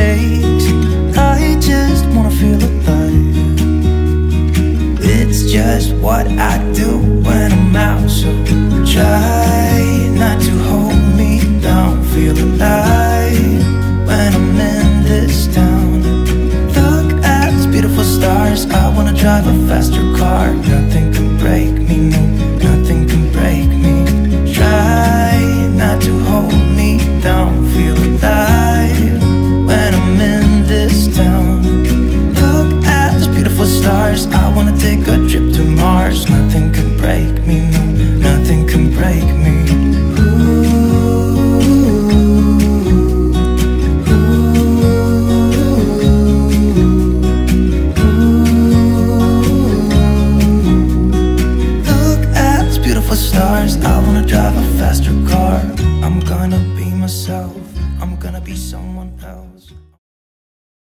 mistakes. I just wanna feel alive. It's just what I do when I'm out, so try not to hold me down. Feel alive when I'm in this town. Look at these beautiful stars. I wanna drive a faster car. Got